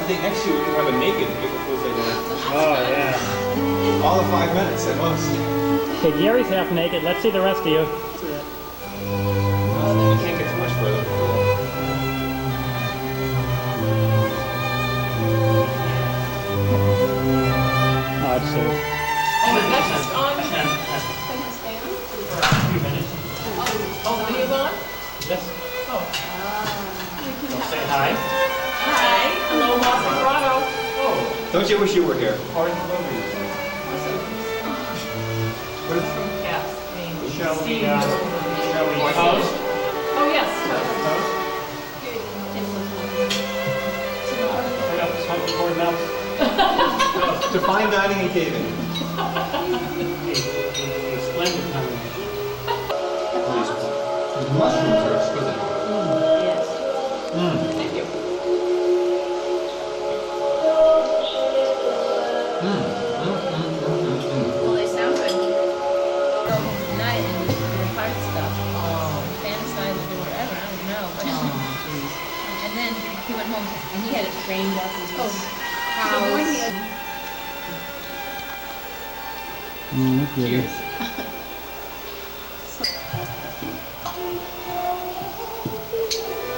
think next year we can have a naked April Fool's Day dinner. Oh, yeah. All of 5 minutes at most. Okay, Gary's half naked. Let's see the rest of you. We can't get too much further. Oh, I'd say. Oh, that's just on. Can you stand? For a few minutes. Oh, video on? Yes. Oh. Say hi. Hi. Hello, Boston, Colorado. Oh, Don't you wish you were here? orange movies. What is Yes. Shall we, Steve. toast? Oh, yes. Toast? Right up, smoke before it melts. to fine dining and caving. A splendid combination. These mushrooms are exquisite. Yes. Mm. Thank you. Well, they sound good. Go home tonight and do hard stuff. Fantasize or do whatever, I don't know. But, and then he went home and he had it framed up in his house. Cheers.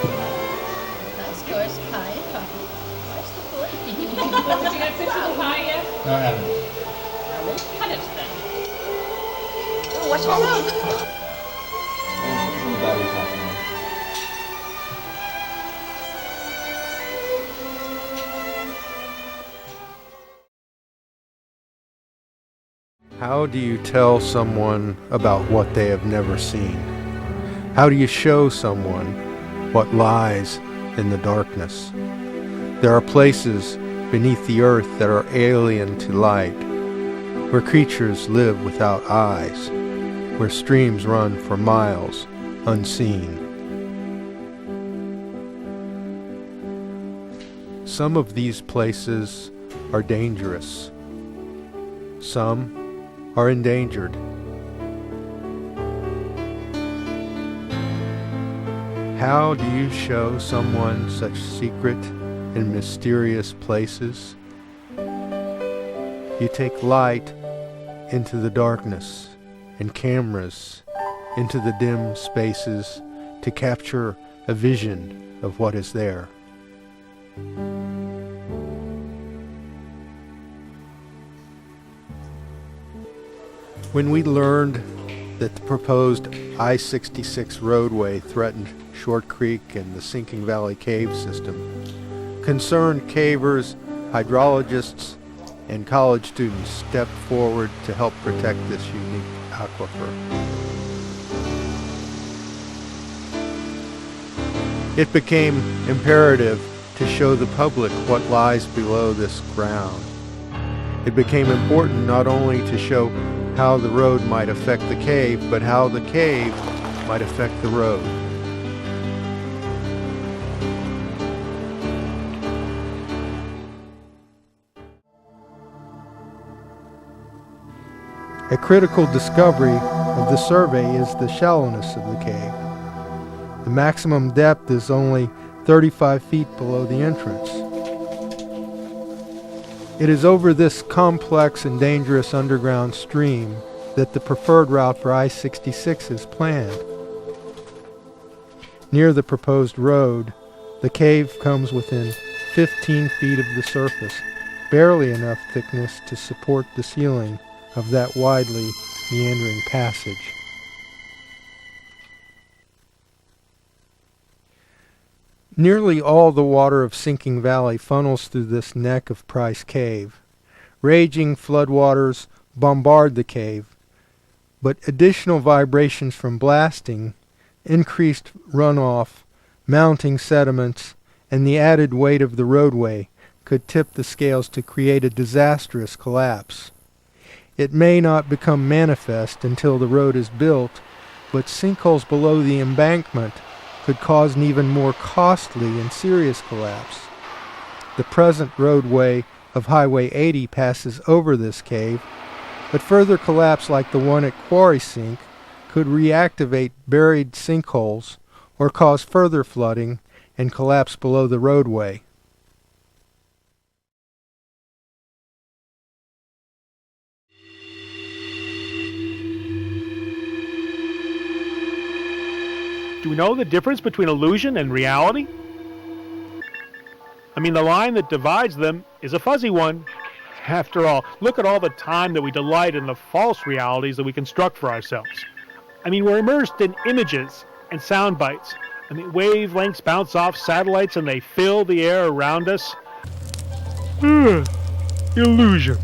Nice course, pie and coffee. Where's the boy? Did you get a picture of the pie yet? No, I haven't. I will cut it then. Oh, watch my road. How do you tell someone about what they have never seen? How do you show someone what lies in the darkness? There are places beneath the earth that are alien to light, where creatures live without eyes, where streams run for miles unseen. Some of these places are dangerous. Some are endangered. How do you show someone such secret and mysterious places? You take light into the darkness and cameras into the dim spaces to capture a vision of what is there. When we learned that the proposed I-66 roadway threatened Short Creek and the Sinking Valley Cave system, concerned cavers, hydrologists, and college students stepped forward to help protect this unique aquifer. It became imperative to show the public what lies below this ground. It became important not only to show how the road might affect the cave, but how the cave might affect the road. A critical discovery of the survey is the shallowness of the cave. The maximum depth is only 35 feet below the entrance. It is over this complex and dangerous underground stream that the preferred route for I-66 is planned. Near the proposed road, the cave comes within 15 feet of the surface, barely enough thickness to support the ceiling of that widely meandering passage. Nearly all the water of Sinking Valley funnels through this neck of Price Cave. Raging floodwaters bombard the cave, but additional vibrations from blasting, increased runoff, mounting sediments, and the added weight of the roadway could tip the scales to create a disastrous collapse. It may not become manifest until the road is built, but sinkholes below the embankment could cause an even more costly and serious collapse. The present roadway of Highway 80 passes over this cave, but further collapse like the one at Quarry Sink could reactivate buried sinkholes or cause further flooding and collapse below the roadway. Do we know the difference between illusion and reality? I mean, the line that divides them is a fuzzy one. After all, look at all the time that we delight in the false realities that we construct for ourselves. I mean, we're immersed in images and sound bites. I mean, wavelengths bounce off satellites and they fill the air around us. Illusions.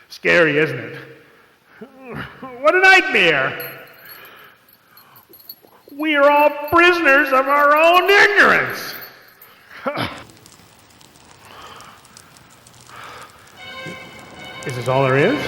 Scary, isn't it? What a nightmare! We are all prisoners of our own ignorance. Is this all there is?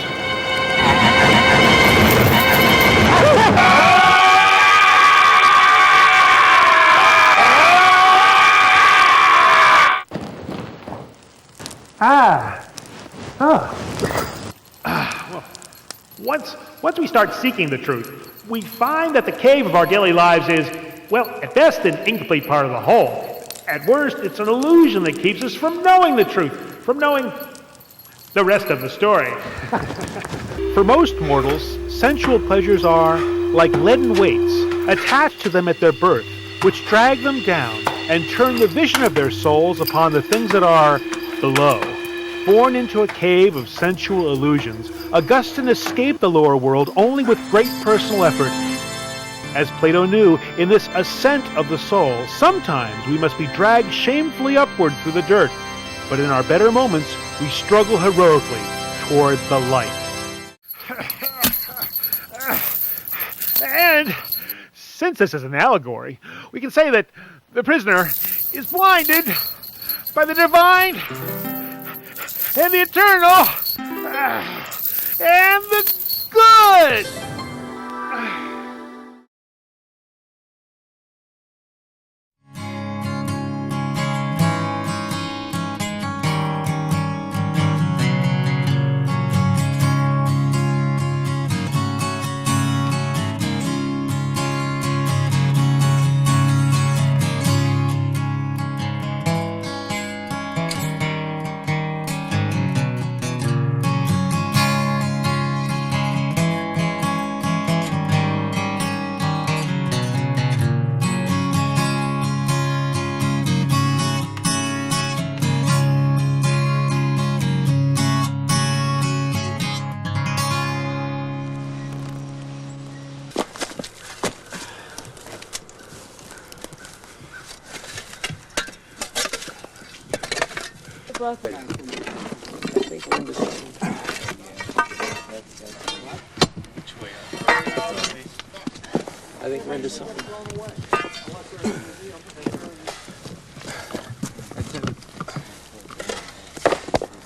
Once we start seeking the truth, we find that the cave of our daily lives is, well, at best, an incomplete part of the whole. At worst, it's an illusion that keeps us from knowing the truth, from knowing the rest of the story. For most mortals, sensual pleasures are like leaden weights attached to them at their birth, which drag them down and turn the vision of their souls upon the things that are below. Born into a cave of sensual illusions, Augustine escaped the lower world only with great personal effort. As Plato knew, in this ascent of the soul, sometimes we must be dragged shamefully upward through the dirt, but in our better moments, we struggle heroically toward the light. And since this is an allegory, we can say that the prisoner is blinded by the divine and the eternal and the good. I think we're into something.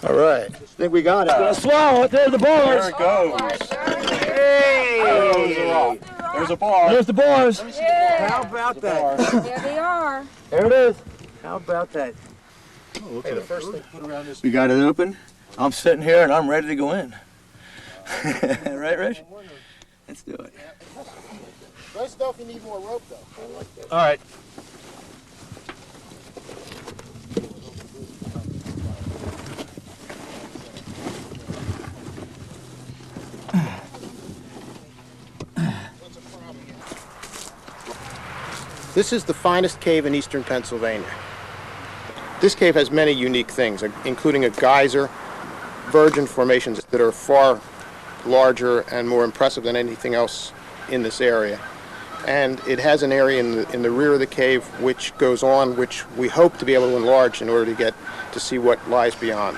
All right. I think we got it. Gonna swallow it. There's the bars. There it goes. Hey! There's a bar. There's the bars. How about that? There they are. There it is. How about that? Oh, hey, the first thing put around this. We got it open. I'm sitting here and I'm ready to go in. Right, Rich? Let's do it. Let's know if you need more rope, though. All right. This is the finest cave in eastern Pennsylvania. This cave has many unique things, including a geyser, virgin formations that are far larger and more impressive than anything else in this area. And it has an area in the rear of the cave which goes on, which we hope to be able to enlarge in order to get to see what lies beyond.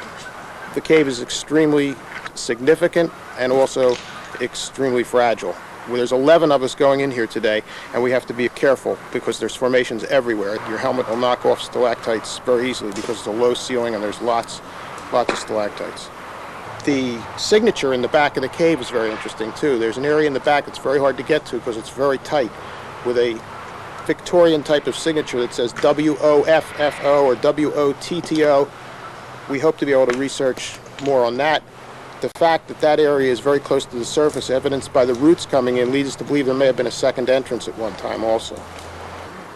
The cave is extremely significant and also extremely fragile. Well, there's 11 of us going in here today, and we have to be careful because there's formations everywhere. Your helmet will knock off stalactites very easily because it's a low ceiling and there's lots of stalactites. The signature in the back of the cave is very interesting too. There's an area in the back that's very hard to get to because it's very tight, with a Victorian type of signature that says WOFFO or WOTTO. We hope to be able to research more on that. The fact that that area is very close to the surface, evidenced by the roots coming in, leads us to believe there may have been a second entrance at one time also.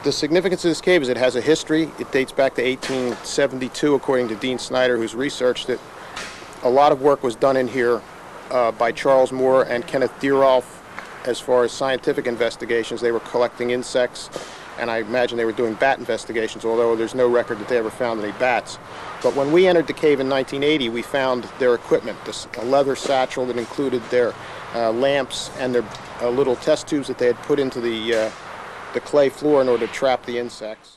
The significance of this cave is it has a history. It dates back to 1872, according to Dean Snyder, who's researched it. A lot of work was done in here by Charles Moore and Kenneth Deerolf as far as scientific investigations. They were collecting insects, and I imagine they were doing bat investigations, although there's no record that they ever found any bats. But when we entered the cave in 1980, we found their equipment, a leather satchel that included their lamps and their little test tubes that they had put into the clay floor in order to trap the insects.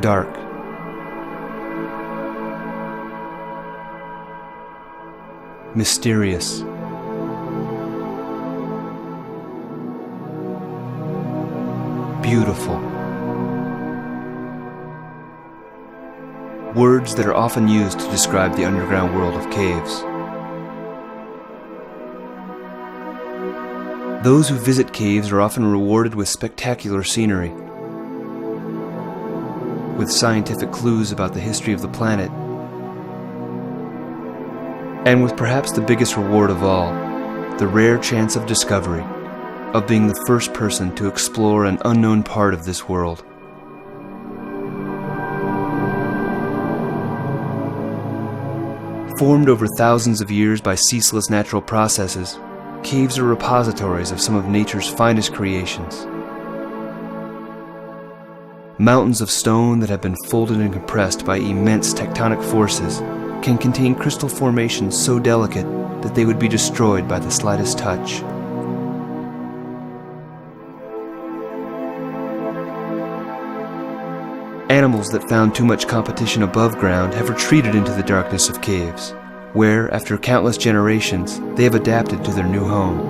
Dark. Mysterious. Beautiful. Words that are often used to describe the underground world of caves. Those who visit caves are often rewarded with spectacular scenery, with scientific clues about the history of the planet, and with perhaps the biggest reward of all, the rare chance of discovery, of being the first person to explore an unknown part of this world. Formed over thousands of years by ceaseless natural processes, caves are repositories of some of nature's finest creations. Mountains of stone that have been folded and compressed by immense tectonic forces can contain crystal formations so delicate that they would be destroyed by the slightest touch. Animals that found too much competition above ground have retreated into the darkness of caves, where, after countless generations, they have adapted to their new home.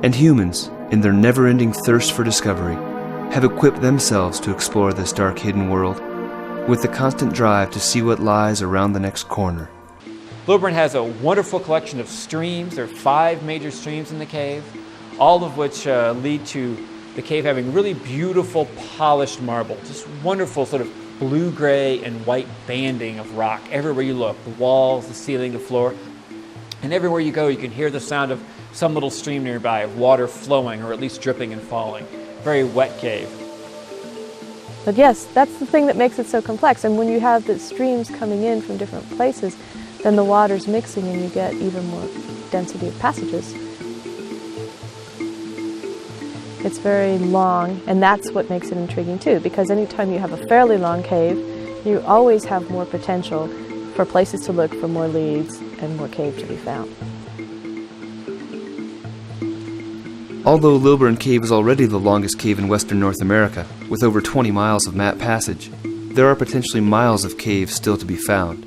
And humans, in their never-ending thirst for discovery, have equipped themselves to explore this dark hidden world, with the constant drive to see what lies around the next corner. Lilburn has a wonderful collection of streams. There are 5 major streams in the cave, all of which lead to the cave having really beautiful polished marble, just wonderful sort of blue-gray and white banding of rock everywhere you look, the walls, the ceiling, the floor. And everywhere you go, you can hear the sound of some little stream nearby, of water flowing or at least dripping and falling. Very wet cave. But yes, that's the thing that makes it so complex. And when you have the streams coming in from different places, then the water's mixing and you get even more density of passages. It's very long, and that's what makes it intriguing too, because anytime you have a fairly long cave, you always have more potential for places to look for more leads and more cave to be found. Although Lilburn Cave is already the longest cave in western North America, with over 20 miles of map passage, there are potentially miles of caves still to be found.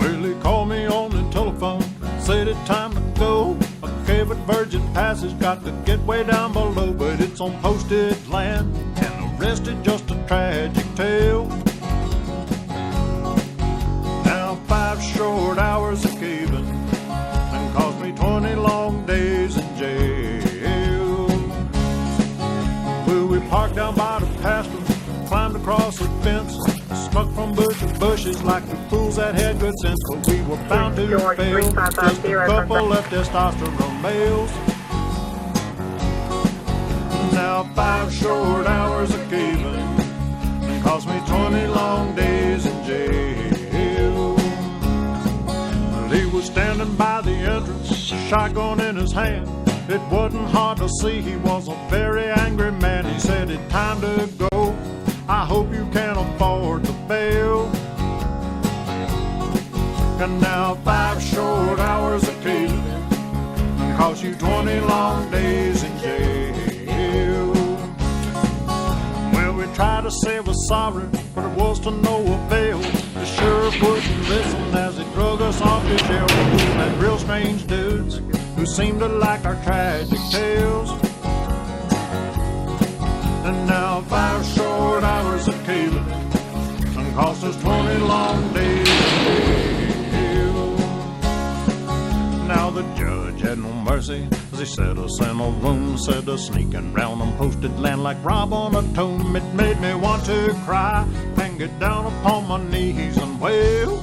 Well, he called me on the telephone, said it's time to go. A cave at Virgin Passage, got to get way down below, but it's on posted land, and the rest is just a tragic tale. Now 5 short hours of caving and cost me 20 long days in jail. Well, we parked down by the pasture, climbed across the fence, snuck from bush to bushes like the fools that had good sense, but we were bound to fail. Just a couple of testosterone males. Now 5 short hours of caving and cost me 20 long days in jail. He was standing by the entrance, a shotgun in his hand. It wasn't hard to see he was a very angry man. He said, it's time to go, I hope you can afford the bail. And now 5 short hours of caving and cost you 20 long days in jail. Well, we tried to say we're sorry, but it was to no avail. The sheriff wouldn't listen as he drug us off his jail. We met real strange dudes who seemed to like our tragic tales. And now 5 short hours of caving and cost us 20 long days in jail. Now the judge had no mercy as he set us in a room, set us sneaking round on posted land like Rob on a tomb. It made me want to cry and get down upon my knees and wail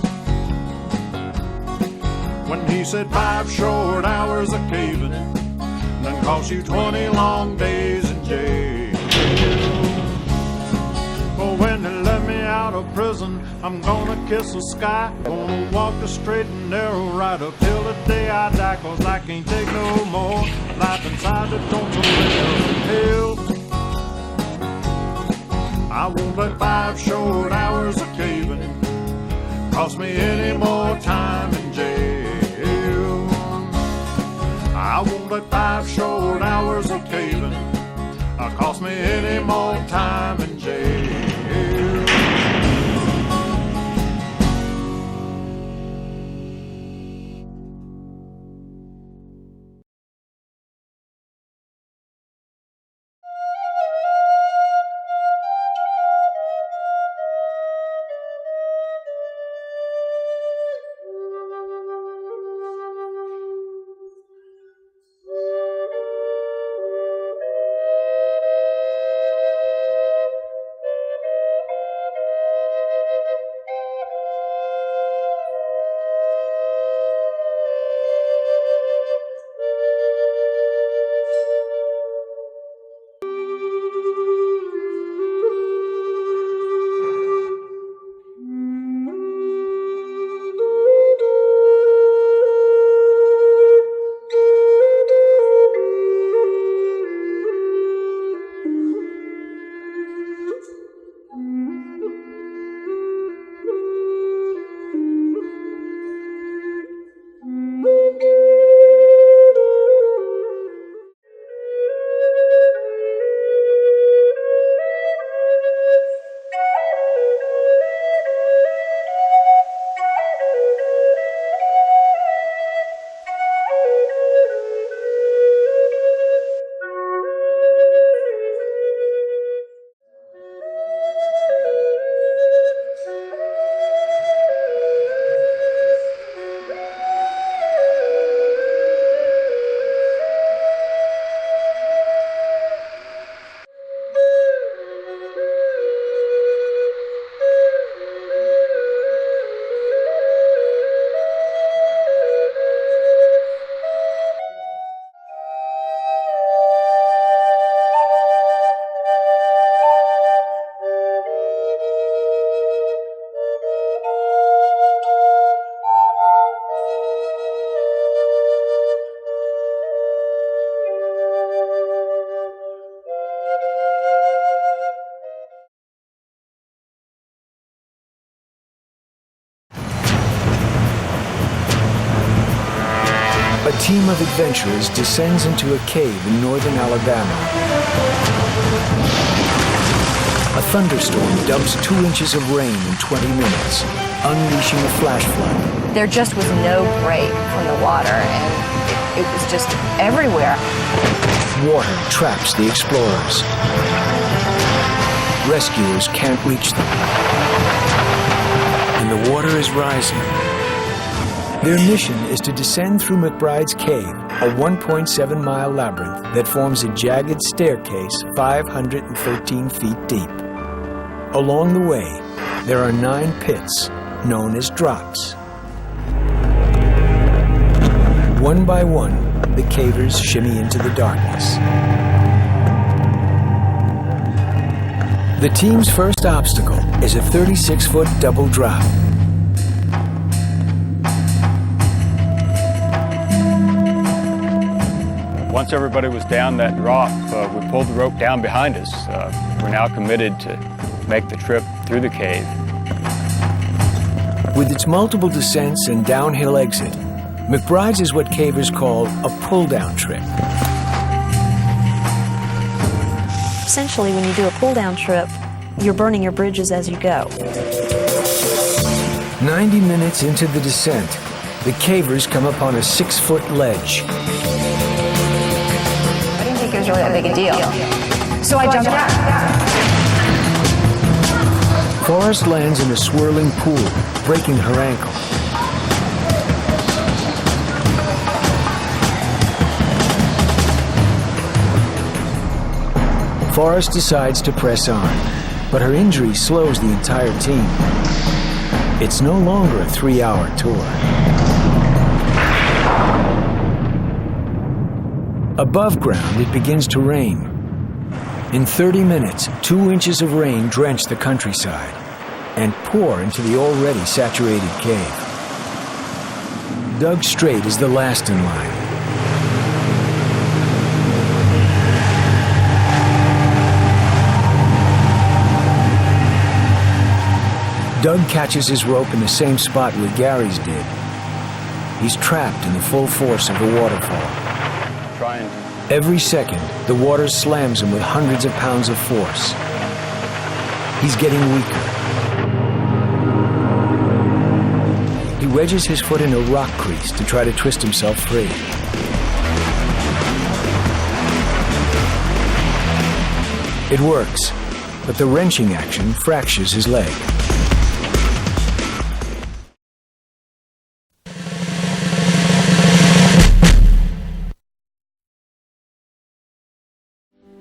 when he said 5 short hours of caving then cost you 20 long days in jail. Well, when they let me out of prison, I'm gonna kiss the sky, gonna walk the straight and narrow right up till the day I die, 'cause I can't take no more life inside the Tombstone hell. I won't let 5 short hours of caving cost me any more time in jail. I won't let 5 short hours of caving cost me any more time in jail. A team of adventurers descends into a cave in northern Alabama. A thunderstorm dumps 2 inches of rain in 20 minutes, unleashing a flash flood. There just was no break from the water, and it was just everywhere. Water traps the explorers. Rescuers can't reach them. And the water is rising. Their mission is to descend through McBride's Cave, a 1.7-mile labyrinth that forms a jagged staircase 513 feet deep. Along the way, there are 9 pits, known as drops. One by one, the cavers shimmy into the darkness. The team's first obstacle is a 36-foot double drop. Once everybody was down that drop, we pulled the rope down behind us. We're now committed to make the trip through the cave. With its multiple descents and downhill exit, McBride's is what cavers call a pull-down trip. Essentially, when you do a pull-down trip, you're burning your bridges as you go. 90 minutes into the descent, the cavers come upon a 6-foot ledge. I didn't think it was really that big a deal. So I jumped out. Forrest lands in a swirling pool, breaking her ankle. Forrest decides to press on, but her injury slows the entire team. It's no longer a 3-hour tour. Above ground, it begins to rain. In 30 minutes, 2 inches of rain drench the countryside and pour into the already saturated cave. Doug Strait is the last in line. Doug catches his rope in the same spot where Gary's did. He's trapped in the full force of the waterfall. Every second, the water slams him with hundreds of pounds of force. He's getting weaker. He wedges his foot in a rock crease to try to twist himself free. It works, but the wrenching action fractures his leg.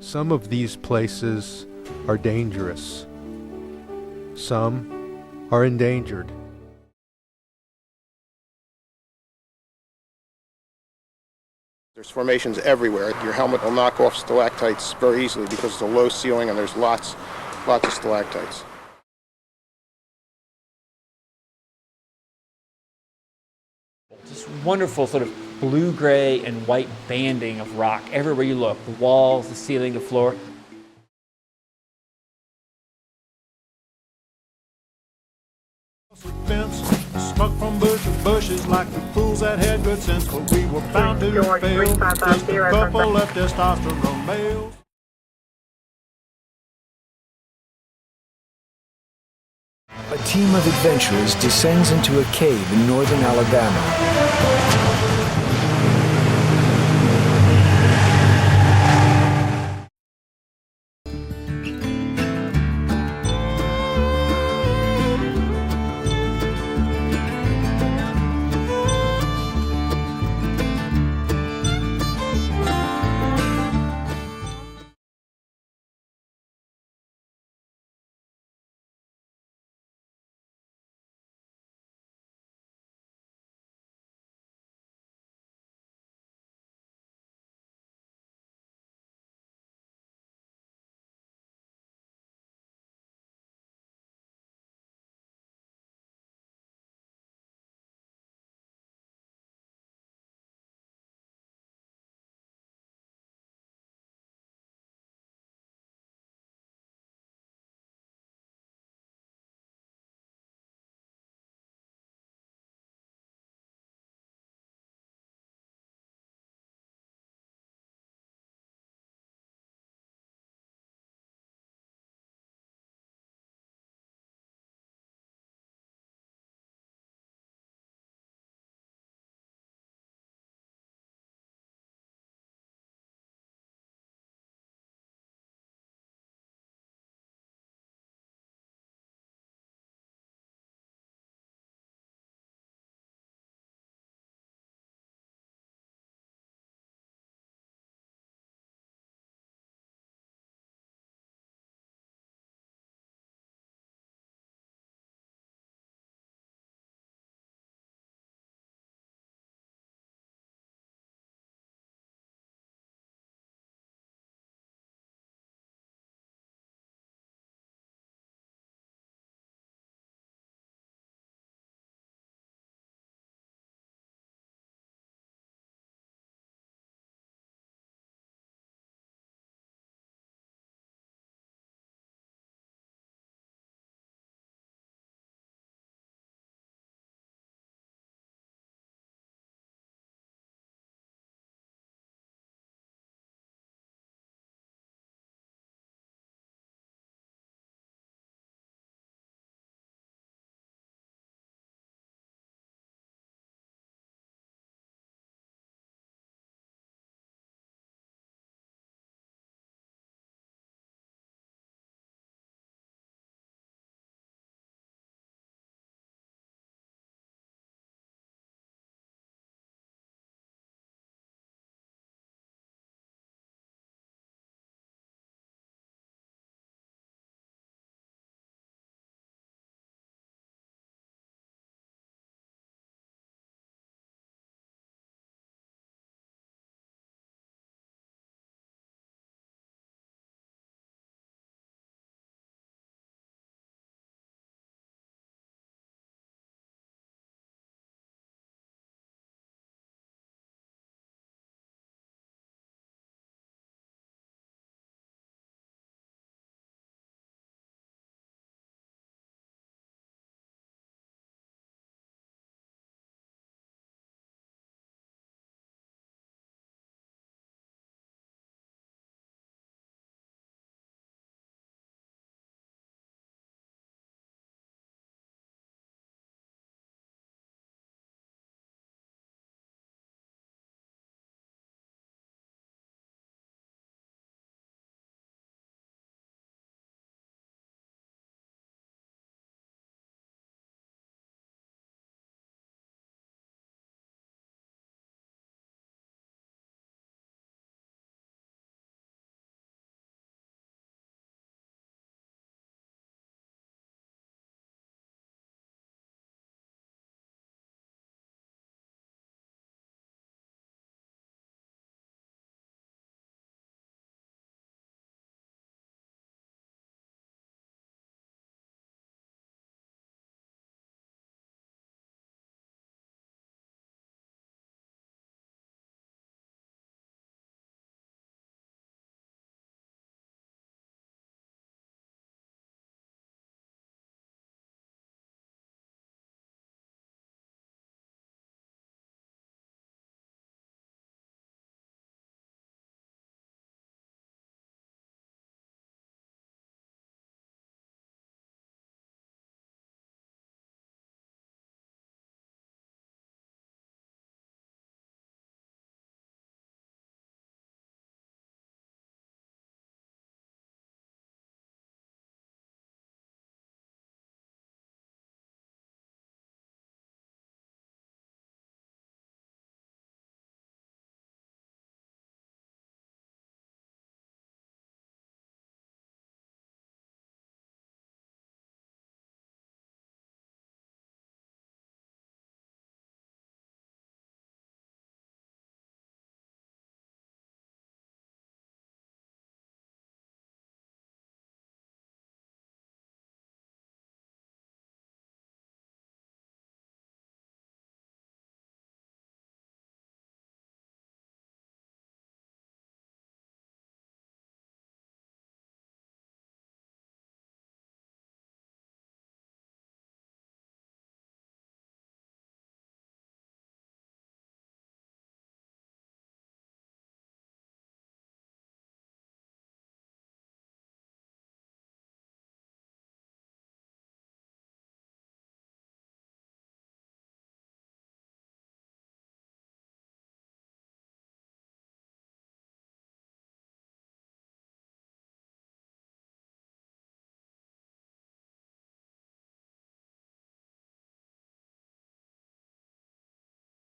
Some of these places are dangerous. Some are endangered. There's formations everywhere. Your helmet will knock off stalactites very easily because it's a low ceiling and there's lots of stalactites. Just wonderful sort of blue-gray and white banding of rock everywhere you look. The walls, the ceiling, the floor. Fence, smoke from bush to bushes like the fools that had good sense, but we were bound to fail. Just a couple of testosterone males. A team of adventurers descends into a cave in northern Alabama.